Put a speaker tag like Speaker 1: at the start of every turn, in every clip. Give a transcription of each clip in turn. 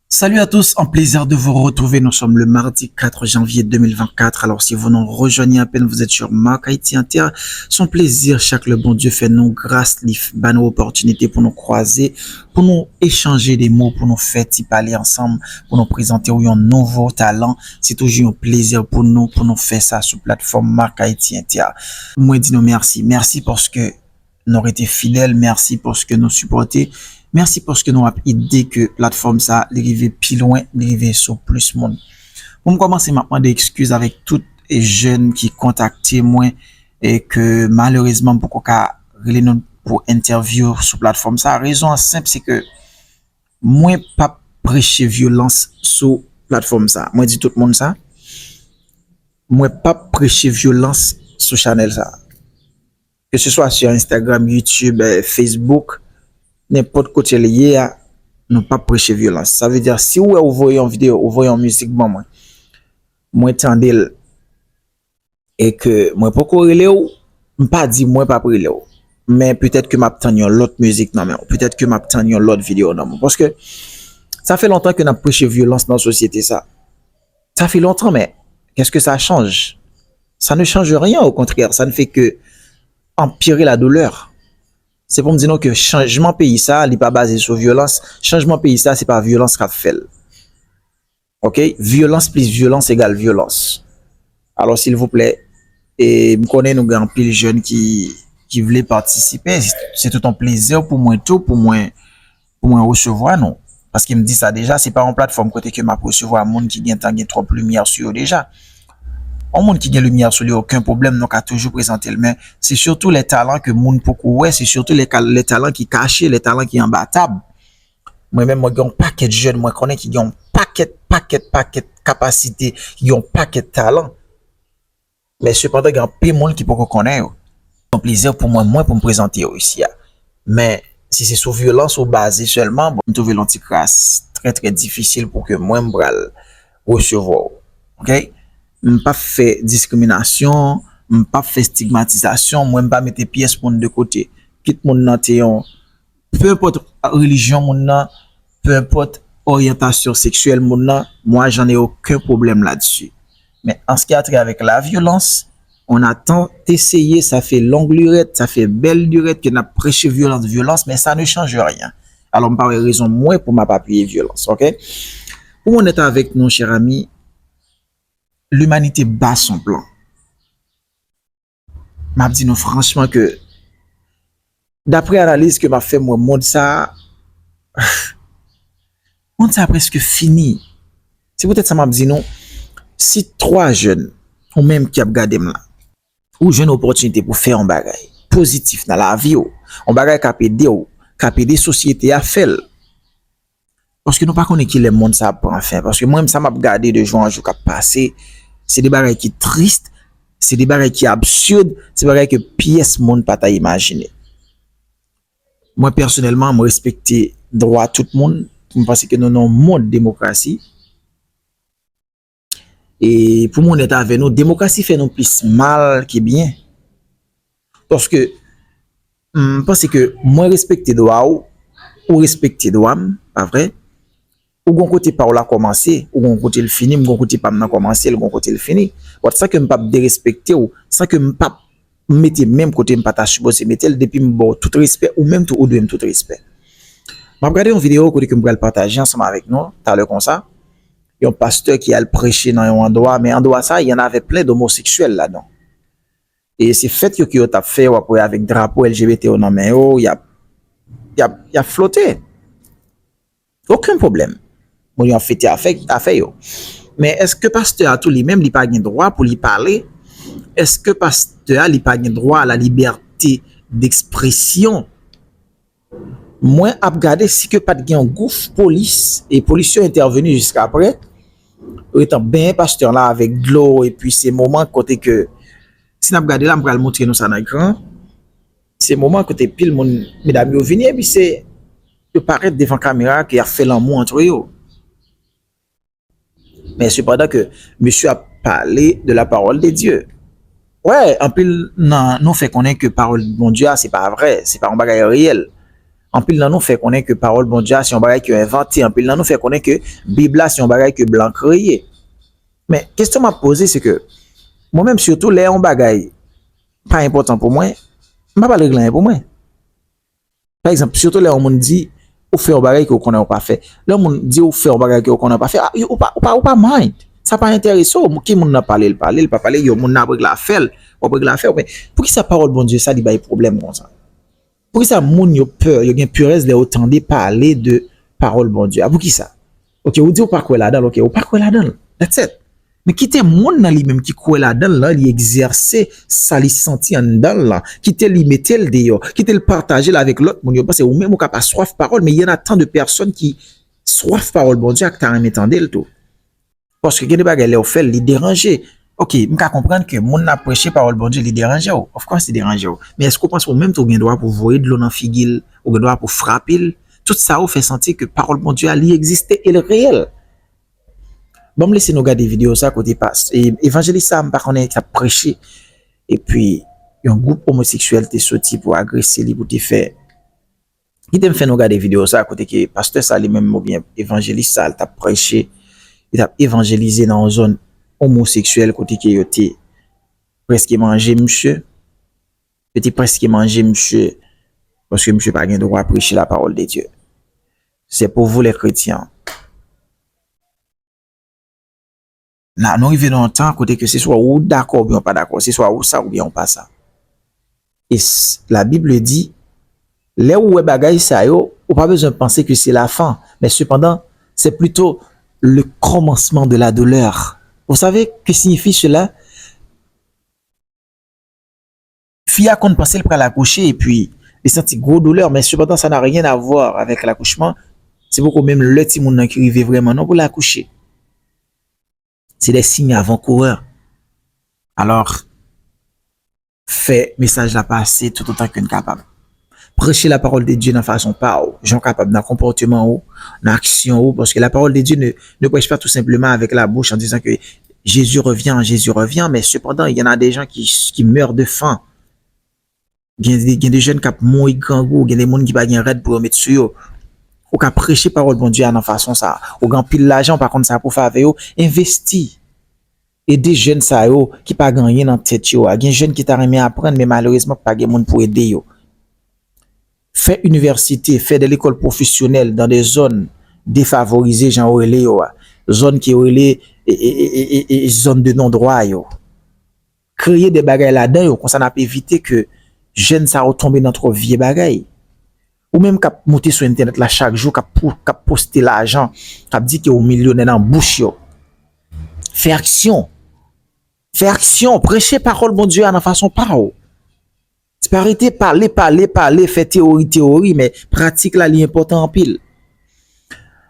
Speaker 1: Salut à tous, un plaisir de vous retrouver. Nous sommes le mardi 4 janvier 2024. Alors si vous nous rejoignez à peine, vous êtes sur Marc Haïti Inter. Son plaisir, chaque le bon Dieu fait nous grâce, ban nos opportunités pour nous croiser, pour nous échanger des mots, pour nous faire y parler ensemble, pour nous présenter un nouveau talent. C'est toujours un plaisir pour nous faire ça sur plateforme Marc Haïti Inter. Moi, dis nous merci. Merci parce que nous avons été fidèles. Merci parce que nous supportez. Merci parce que nous avons idée que plateforme ça, l'arriver plus loin, l'arriver sur plus monde. Pour me commencer maintenant des excuses avec toutes les jeunes qui contactaient moi et que malheureusement beaucoup qu'à relé nous pour interview sur plateforme ça. Raison simple c'est que moi pas prêcher violence sur plateforme ça. Moi dis tout le monde ça. Moi pas prêcher violence sur channel ça. Que ce soit sur Instagram, YouTube, Facebook, n'importe côté lié, nous pas prêcher violence. Ça veut dire, si vous voyez une vidéo, vous voyez une musique, bon, moi, tendez, et que, moi, pas corrélé ou, pas dit, moi, pas corrélé ou. Mais peut-être que m'attend l'autre musique, non, mais peut-être que m'attend l'autre vidéo, non, parce que, ça fait longtemps que nous prêché violence dans la société, ça. Ça fait longtemps, mais, qu'est-ce que ça change? Ça ne change rien, au contraire, ça ne fait que empirer la douleur. C'est pour me dire que changement pays ça, il n'est pas basé sur violence. Changement pays ça, c'est pas violence qu'a fait. OK? Violence plus violence égale violence. Alors, s'il vous plaît, et me connais nous grand pile jeunes qui voulaient participer, c'est tout un plaisir pour moi tout, pour moi recevoir, non. Parce qu'il me dit ça déjà, c'est pas en plateforme côté que m'a recevoir un monde qui gagne trop lumière sur eux déjà. Un monde qui gagne lumière sur lui, aucun problème, donc a toujours présenté le mais c'est surtout les talents que monde beaucoup ouais, c'est surtout les talents qui cachés, les talents qui imbattables. Moi-même, moi, j'ai un paquet de jeunes, moi, connais qui ont un paquet de capacités, qui ont un paquet de talents. Mais cependant, il y a un peu de monde qui peut connaître. C'est un plaisir pour moi, pour me présenter ici. Mais si c'est sur violence ou basé seulement, bon, je trouve l'anticrasse très difficile pour que moi, je recevoir. OK? M'pas fait discrimination, m'pas fait stigmatisation, moi m'pas mettre pièces monde de côté. Quitte mon nan peu importe religion mon nan, peu importe orientation sexuelle mon nan, moi j'en ai aucun problème là-dessus. Mais en ce qui a trait avec la violence, on a tant essayé, ça fait longue lurette, ça fait belle lurette que n'a prêché violence, mais ça ne change rien. Alors m'pas raison moi pour m'appuyer violence, OK? Pour on est avec nous chers amis, l'humanité bat son plan. M'a dit nous franchement que d'après l'analyse que m'a fait moi monde ça presque fini. C'est peut-être ça m'a dit non. Si trois jeunes ou même qui a regardé là ou jeune opportunité pour faire un bagage positif dans la vie ou un bagage qui aider société à faire. Parce que nous pas connaît qui les monde ça prend fin parce que moi même ça m'a regardé de jour en jour qui passé. C'est des bagages qui tristes, c'est des bagages qui absurdes, c'est des bagages que pièce monde pas t'a imaginer. Moi personnellement, je respecte droit tout le monde, je pense que nous avons un monde démocratie. Et pour mon état avec nous, démocratie fait nous plus mal que bien. Parce que je pense que moi respecter droit ou respecter droit, pas vrai? Ou gon côté par là commencer ou gon côté le fini gon côté pas maintenant commencer gon côté le fini c'est ça que me pas dérespecter ou ça que me pas mettre même côté me pas ta supposé mettre depuis me bon tout respect ou même tout ou de tout respect m'a regardé une vidéo que me partager ensemble avec nous t'as le comme ça il y a un pasteur qui a le prêché dans un endroit mais en endroit ça il y en avait plein d'homosexuels là-dedans et c'est fait que qui t'a fait après avec drapeau LGBT au nom mais il y a flotté aucun problème. Bon, en fait, yo. Mais est-ce que pasteur a tout lui-même, il pas de droit pour lui parler? Est-ce que pasteur a pas de droit à la liberté d'expression? Moi, à regarder si que pas de gain gouffre police et policiers intervenu jusqu'à après. Étant bien pasteur là avec de l'eau et puis ces moments côté que si n'a regarder là, on va le montrer nous ça dans l'écran. Ces moments côté pile mon mesdames yo venir et puis c'est de paraître devant caméra qui a fait l'amour entre eux. Mais cependant que monsieur a parlé de la parole de Dieu. Ouais, en plus, non, nous fait connaître que parole de mon Dieu, c'est pas vrai, c'est pas un bagage réel. En pile nan nous fait connaître que parole bon Dieu c'est un bagage qui est inventé, en pile nan nous fait connaître que Bible c'est un bagage que blanc créé. Mais question m'a posé c'est que moi-même surtout les un bagage pas important pour moi, m'a pas régler pour moi. Par exemple, surtout les on dit ou fait un bagage que on connaît pas fait. Là on dit ou fait un bagage que on connaît pas fait, ou pas mind. Ça pas intéressant, qui moun n'a parler, il pas parler, yo moun n'a pas la faire, ou pas la faire, mais pour qui ça parole bon Dieu ça dit bail problème comme ça. Pour qui ça moun yo peur, yo gen puresse de autant de parler de parole bon Dieu. Pour qui ça? OK, ou dit ou pas quoi là-dedans, OK, ou pas quoi là-dedans. That's it. Mais quitter moun nan li même qui quoi là-dedans là, il exercer ça li senti en dedans là, quitter li mettre le dehors, quitter le partager là avec l'autre moun yo parce que ou même ou pas soif parole, mais il y en a tant de personnes qui soif parole bon Dieu que t'as entendre le tout. Parce que gen bagay le fait li déranger. OK, m'ka comprendre que moun n'a prêché parole bon Dieu li déranger ou. Of course li déranger ou. Mais est-ce qu'on pense ou même tout gen droit pour voyer de l'eau dans figil ou gen droit pour frapper? Tout ça ou fait sentir que parole bon Dieu ali exister et le réel. Bon me laisser nous regarder vidéo ça côté passe. Et évangéliste ça m'pa connaît ça prêcher et puis un groupe homosexuel t'est sorti pour agresser li pour te faire. Il t'aime faire nous regarder vidéo ça côté que pasteur ça lui-même ou bien évangéliste ça t'a prêché, il t'a évangélisé dans une zone homosexuelle côté que yo t'es presque manger monsieur. Petit presque manger monsieur parce que monsieur pas gain droit prêcher la parole de Dieu. C'est pour vous les chrétiens. Là, nous arrivons dans un temps côté que c'est soit ou d'accord ou bien pas d'accord, c'est soit ou ça ou bien pas ça. Et la Bible dit, là où est bagay ça yo, ou pas besoin de penser que c'est la fin, mais cependant, c'est plutôt le commencement de la douleur. Vous savez que signifie cela? Fille a qu'on pensait pour l'accoucher et puis il sentit gros douleur, mais cependant ça n'a rien à voir avec l'accouchement. C'est beaucoup même le petit monde qui arrive vraiment non pour l'accoucher. C'est des signes avant-coureurs. Alors, fait message la passer tout autant qu'une capable. Prêcher la parole de Dieu dans façon pas ou, gens capables dans comportement ou, dans action ou, parce que la parole de Dieu ne prêche pas tout simplement avec la bouche en disant que Jésus revient, mais cependant, il y en a des gens qui meurent de faim. Il y a des jeunes qui ont mouru grand goût, il y a des gens qui ont raide pour mettre sur eux. Ou ka prêcher parole bon Dieu dans façon ça. Ou gan pile l'argent par contre ça pour faire avec eux, investi. Et des jeunes ça yo qui pas gagné dans tête yo, gen jeunes qui t'a remis apprendre mais malheureusement pas gen monde pour aider yo. Fait université, fait de l'école professionnelle dans des zones défavorisées, genre relé yo, zone qui relé et zone de non-droit yo. Créer des bagages là-dedans yo, comme ça n'a pas éviter que jeunes ça retomber dans trop vieux bagages. Ou même k'ap monter sur internet là chaque jour k'ap poster l'argent, k'ap dit que au millionnaire dans bouche yo. Fais action, prêcher parole bon Dieu en façon parole. C'est pas arrêter parler, faire théorie, mais pratique là li important en pile.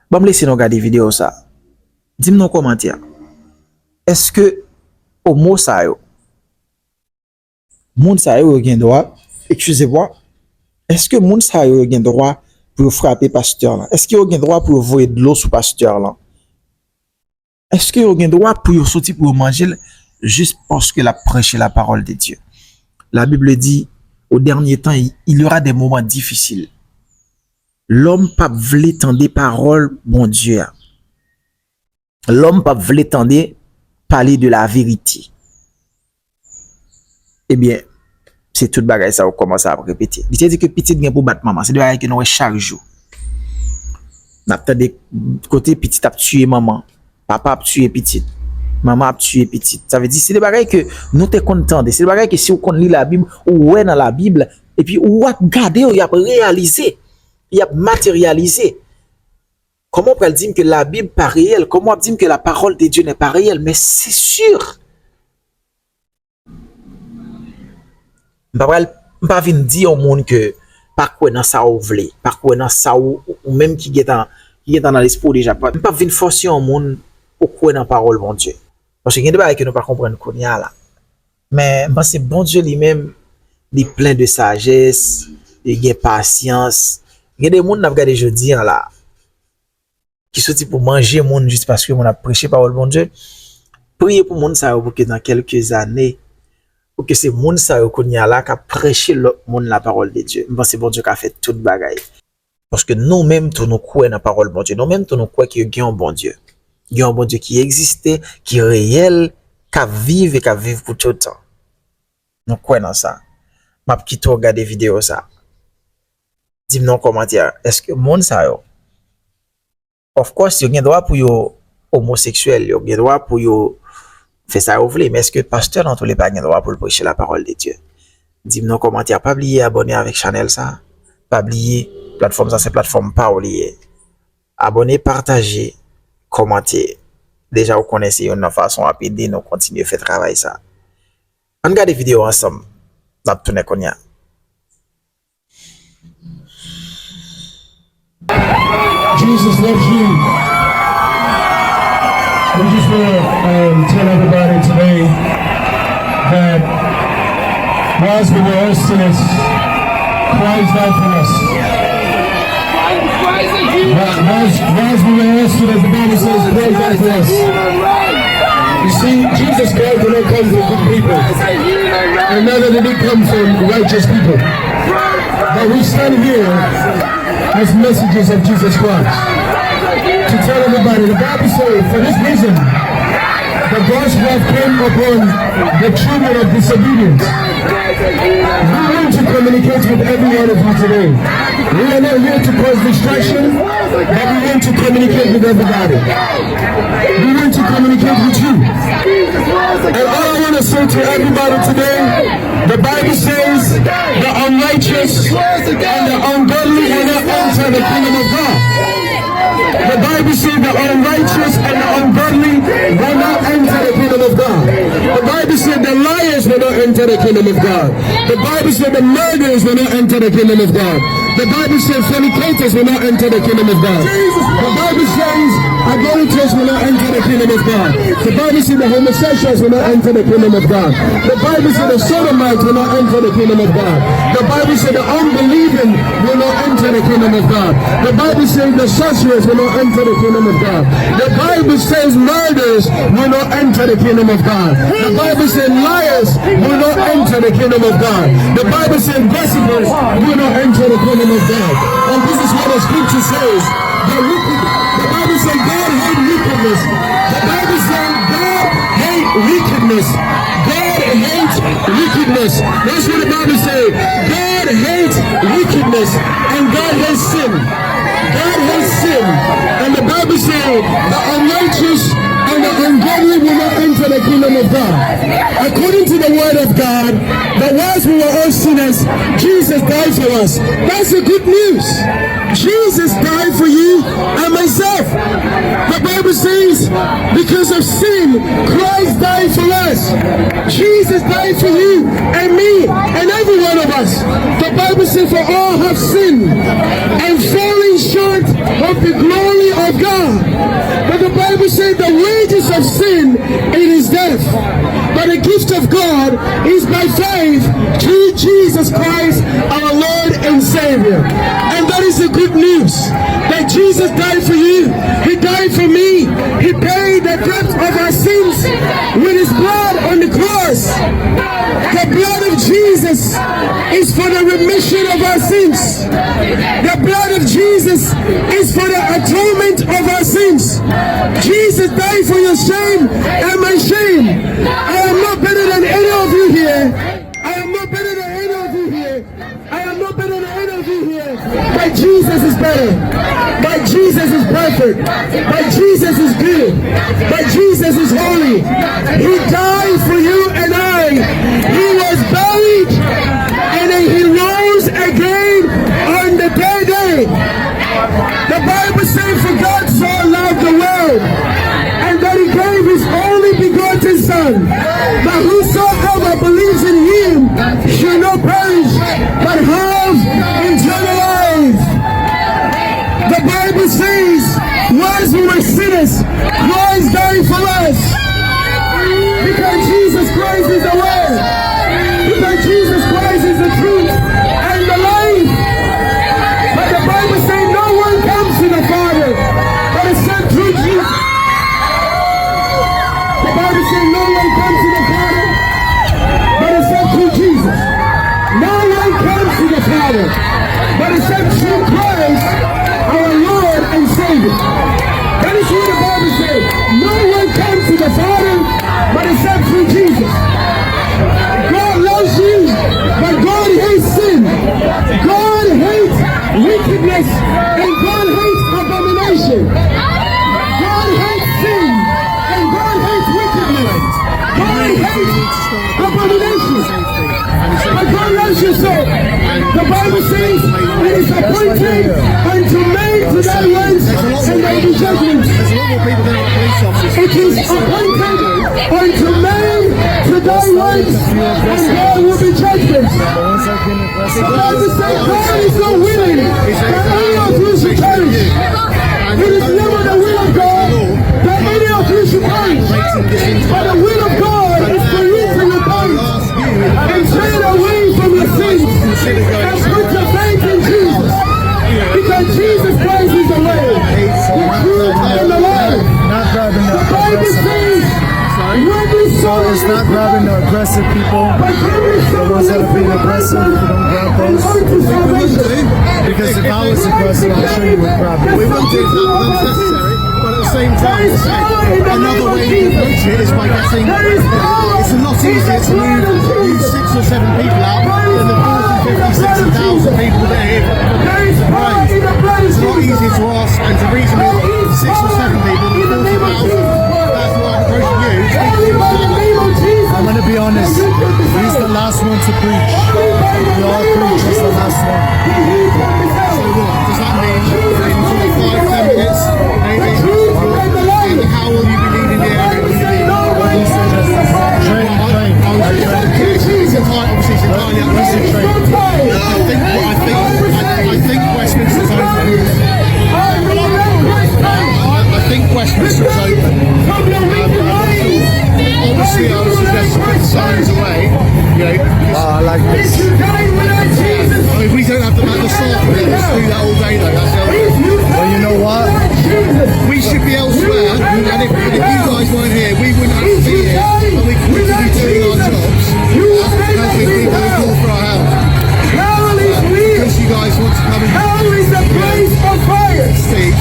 Speaker 1: Bon me laisser nous regarder vidéo ça. Dis-moi dans commentaire. Est-ce que homo ça yo moun ça yo gen droit, excusez-moi, est-ce que moun sa yo gen droit pour frapper pasteur là? Est-ce que yo gen droit pour voyer de l'eau sous pasteur là? Est-ce que yo gen droit pour sortir pour manger juste parce que la prêché la parole de Dieu? La Bible dit au dernier temps il y aura des moments difficiles. L'homme pas vle tendre parole bon Dieu. L'homme pas vle tendre parler de la vérité. Eh bien, c'est tout bagay ça ou commence à répéter. Il dit que petit gen pour battre maman, c'est de bagay que nous chaque jour. N'a tande côté petit a tué maman, papa a tué petit, maman a tué petit. Ça veut dire c'est des bagay que nous te content, c'est des bagay que si on lit la Bible ou ouais dans la Bible et puis ou regarder il y a réalisé, il y a matérialisé. Comment on peut dire que la Bible pas réelle? Comment on peut dire que la parole de Dieu n'est pas réelle? Mais c'est sûr. M'pa vinn di au monde que pas quoi dans ça ou vle, pas quoi dans ça ou même qui est dans l'esprit déjà pas. M'pa vinn forcer au monde pour quoi dans parole bon Dieu. Parce que il y a des choses que nous pas comprendre konya là. Mais c'est bon Dieu lui-même, il est plein de sagesse, il a patience. Il y a des monde n'a regardé jeudi là qui sorti pour manger monde juste parce que on a prêché parole bon Dieu. Priez pour monde ça pour que dans quelques années pour que c'est moun sa yo konya la ka prêcher le monde la parole de Dieu. C'est bon Dieu qui a fait toute bagaille. Parce que nous-mêmes, tous nous croyons dans la parole de bon Dieu. Nous-mêmes, tous nous croyons qu'il y a un bon Dieu. Il y a un bon Dieu qui existait, qui est réel, qui vive et qui vive pour tout le temps. Nous croyons dans ça. Je vais quitter regarder vidéo ça. Dis-moi dans les commentaires, est-ce que le monde ça yo? Of course, il y a un droit pour yo homosexuel, il y a un droit pour yo faire ça vous voulez, mais est-ce que pasteur dans tous les pas droit pour prêcher la parole de Dieu? Dis-moi dans les commentaires, pas oublier abonner avec Chanel ça. Pas oublier plateforme ça, c'est plateforme pas oublier. Abonner, partager, commenter. Déjà vous connaissez une façon rapide de nous continuer à faire travail ça. On regarde des vidéos ensemble. N'a tourné qu'on y a.
Speaker 2: Jesus loves you. We just want to tell everybody today that whilst we were all sinners, Christ died for us. Whilst we were all sinners, the Bible says Christ died for us. You see, Jesus Christ did not come from good people, and neither did he come from righteous people. But we stand here as messages of Jesus Christ to tell everybody, the Bible says, for this reason, the God's wrath came upon the children of disobedience. We want to communicate with every one of you today. We are not here to cause distraction, but we want to communicate with everybody. We want to communicate with you. And all I want to say to everybody today, the Bible says the unrighteous and the ungodly will not enter the kingdom of God. The Bible says the unrighteous and the ungodly will not enter the kingdom of God. The Bible says the liars will not enter the kingdom of God. The Bible says the murderers will not enter the kingdom of God. The Bible says fornicators will not enter the kingdom of God. The Bible says idolaters will not enter the kingdom of God. The Bible says the homosexuals will not enter the kingdom of God. The Bible says the sodomites will not enter the kingdom of God. The Bible says the unbelieving will not enter the kingdom of God. The Bible says the sorcerers will not enter the kingdom of God. The Bible says murderers will not enter the kingdom of God. The Bible says liars will not enter the kingdom of God. The Bible says gossipers will not enter the kingdom of God. And this is what the scripture says. The Bible says God hates wickedness. The Bible says God hates wickedness. God hates wickedness. That's what the Bible says. God hates wickedness and God hates sin. God hates sin. And the Bible says the unrighteous and the ungodly will not enter the kingdom of God. According to the word of God, that whilst we were all sinners, Jesus died for us. That's the good news. Jesus died for you and myself. The Bible says, because of sin, Christ died for us. Jesus died for you and me and every one of us. The Bible says, for all have sinned and fallen short of the glory of God. But the Bible says the wages of sin, it is death. But the gift of God is by faith through Jesus Christ, our Lord and Savior. And that is the good news, that Jesus died for you. He died for me. He paid the debt of our sins with his blood on the cross. The blood of Jesus is for the remission of our sins. The blood of Jesus is for the atonement of our sins. Jesus died for your shame and my shame. I am not better than any of you here. I am not better than any of you here. I am not better than any of you here. But Jesus is better. But Jesus is perfect. But Jesus is good. But Jesus is holy. He died for you and I. He was buried and then he rose again on the third day. The Bible says, for God so loved the world and that he gave his only begotten Son, that whosoever believes in him shall not perish but have eternal life. The Bible says, whilst we were sinners, Christ died for us. Because Jesus Christ is the way. Because Jesus Christ is the truth and the life. But the Bible says no one comes to the Father but except through Jesus. The Bible says no one comes to the Father but except through Jesus. No one comes to the Father but except through Christ. wickedness, and God hates abomination. God hates sin, and God hates wickedness. God hates abomination. But God loves you so. The Bible says it is appointed unto men to die once and there will be judgment. It is appointed unto men to die once and there will be judgment. The Bible says God is not willing that any of you should perish. It is never the will of God that any of you should perish. But the will of God is for you to repent and turn away from your sins and put your faith in Jesus. Because Jesus Christ is the way, the truth, and the life. The Bible says, when we saw
Speaker 3: It's not grabbing the aggressive people, the ones that are being aggressive, you don't grab those. Because if I was aggressive, I'm sure you would grab me.
Speaker 4: We won't do that, that's necessary. But at the same time, another way to approach it is by getting. It's a lot easier to use 6 or 7 people out than the 40, 50, 60,000 people that are here. Right. It's a lot easier to ask and to reason with 6 or 7 people than 40,000. That's why I'm approaching you.
Speaker 3: I'm going to be honest, he's the last one to preach. We all preach, he's the last one.
Speaker 4: So what? Does that mean in 5, 10 minutes, maybe? And how will you be leading the area when you leave?
Speaker 3: Train.
Speaker 4: It's entirely up to you. I think Westminster's open. I think Westminster's open. Obviously, I would suggest to put signs away. You know,
Speaker 3: I like this.
Speaker 4: I mean, we don't have the staff here. Let's do that all day, though. That's
Speaker 3: Well, you know what?
Speaker 4: we should be elsewhere, and if you guys weren't here, we wouldn't have to be here, and we could be doing our jobs, helping people who call for our help. Because you guys want to come and see,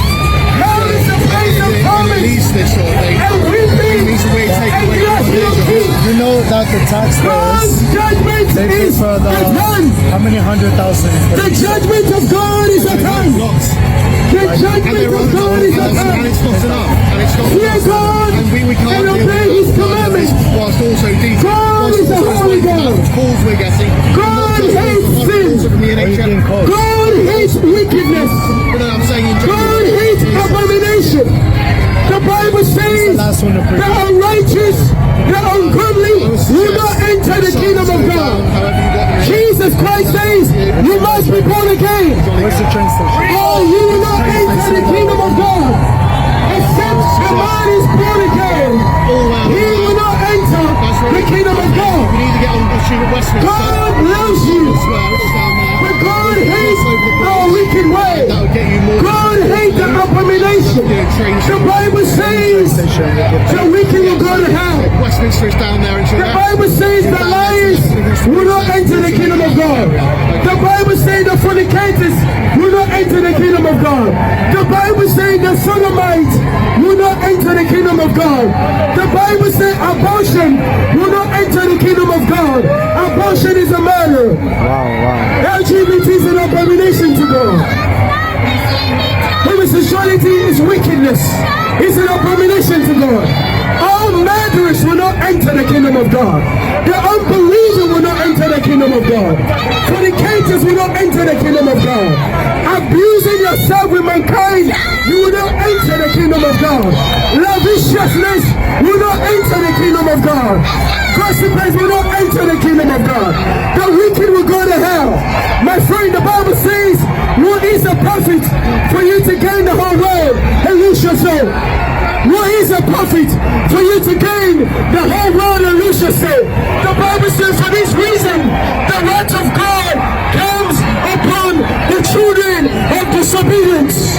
Speaker 4: and it needs this sort of thing. It needs to really take away from their jobs.
Speaker 3: You know that the taxpayers, they pay for how many 100,000?
Speaker 2: The judgment of God is at hand.
Speaker 4: Lots.
Speaker 2: The judgment of God is at
Speaker 4: And
Speaker 2: hand.
Speaker 4: it's not enough. And it's not
Speaker 2: Fear God
Speaker 4: and we can't
Speaker 2: and
Speaker 4: deal
Speaker 2: obey His commandments.
Speaker 4: whilst also
Speaker 2: God is a holy God.
Speaker 4: calls we're getting.
Speaker 2: God hates sin.
Speaker 4: From the NHS.
Speaker 2: God hates wickedness.
Speaker 4: But I'm saying in
Speaker 2: God
Speaker 4: general,
Speaker 2: hates abomination. The Bible says
Speaker 3: last one to preach.
Speaker 2: the unrighteous, the ungodly will not enter the kingdom of God. Jesus Christ says you must be born again.
Speaker 3: Where's the train station?
Speaker 2: Oh, you will not enter the kingdom of God except the man is born again. He will not enter the kingdom of God.
Speaker 4: we need to get on the street of Westminster.
Speaker 2: God loves you, but God hates our wicked way.
Speaker 4: That would get you more.
Speaker 2: God hates the abomination. The Bible says the wicked will go to hell.
Speaker 4: Westminster is down there and
Speaker 2: The Bible says the liars will not enter the kingdom of God. The Bible says the fornicators will not enter the kingdom of God. The Bible says the sodomites will not enter the kingdom of God. The Bible says abortion will not enter the kingdom of God. Abortion is a murder. LGBT is an abomination to God. Homosexuality is wickedness. It's an abomination to God. All murderers will not enter the kingdom of God. The unbeliever will not enter the kingdom of God. Fornicators will not enter the kingdom of God. Abusing yourself with mankind, you will not enter the kingdom of God. Lasciviousness will not enter the kingdom of God. Gossipers will not enter the kingdom of God. The wicked will go to hell. My friend, the Bible says, what is a profit for you to gain the whole world and lose your soul? What is a profit for you to gain the whole world and lose your soul? The Bible says for this reason, the wrath of God comes upon the children of disobedience.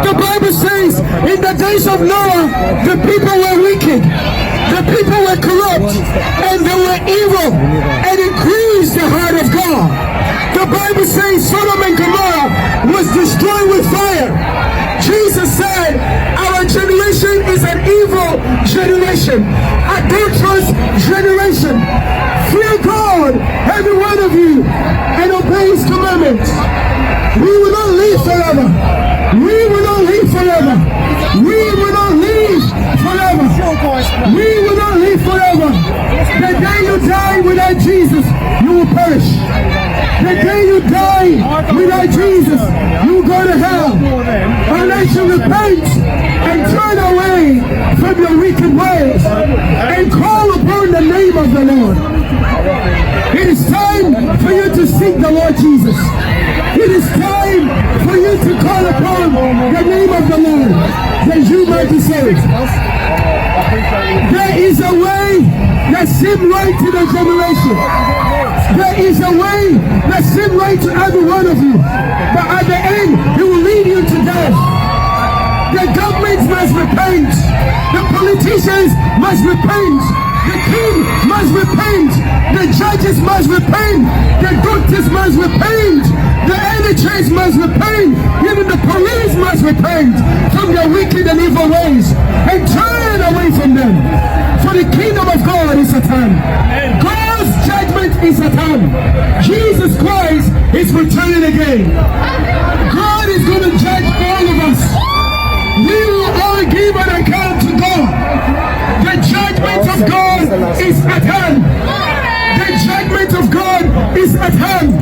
Speaker 2: The Bible says in the days of Noah, the people were wicked, the people were corrupt, and they were evil, and it grieved the heart of God. The Bible says Sodom and Gomorrah was destroyed with fire. Jesus said, our generation is an evil generation, adulterous generation. Fear God, every one of you, and obey His commandments. We will not live forever. We will not live forever. We will not live forever. We will not live forever. The day you die without Jesus, you will perish. The day you die without Jesus, you will go to hell. Unless you repent and turn away from your wicked ways and call upon the name of the Lord. It is time for you to seek the Lord Jesus. It is time for you to call upon the name of the Lord, that you might be saved. There is a way that seems right to the generation. There is a way that seems right to every one of you. But at the end, it will lead you to death. The governments must repent. The politicians must repent. The king must repent. The judges must repent. The doctors must repent. The NHS must repent. Even the police must repent from their wicked and evil ways and turn away from them. For the kingdom of God is at hand. God's judgment is at hand. Jesus Christ is returning again. God is going to judge all of us. We will all give an account to God. The judgment of God is at hand. The judgment of God is at hand.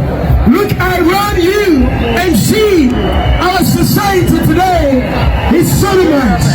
Speaker 2: Look around you and see our society today is sodomite.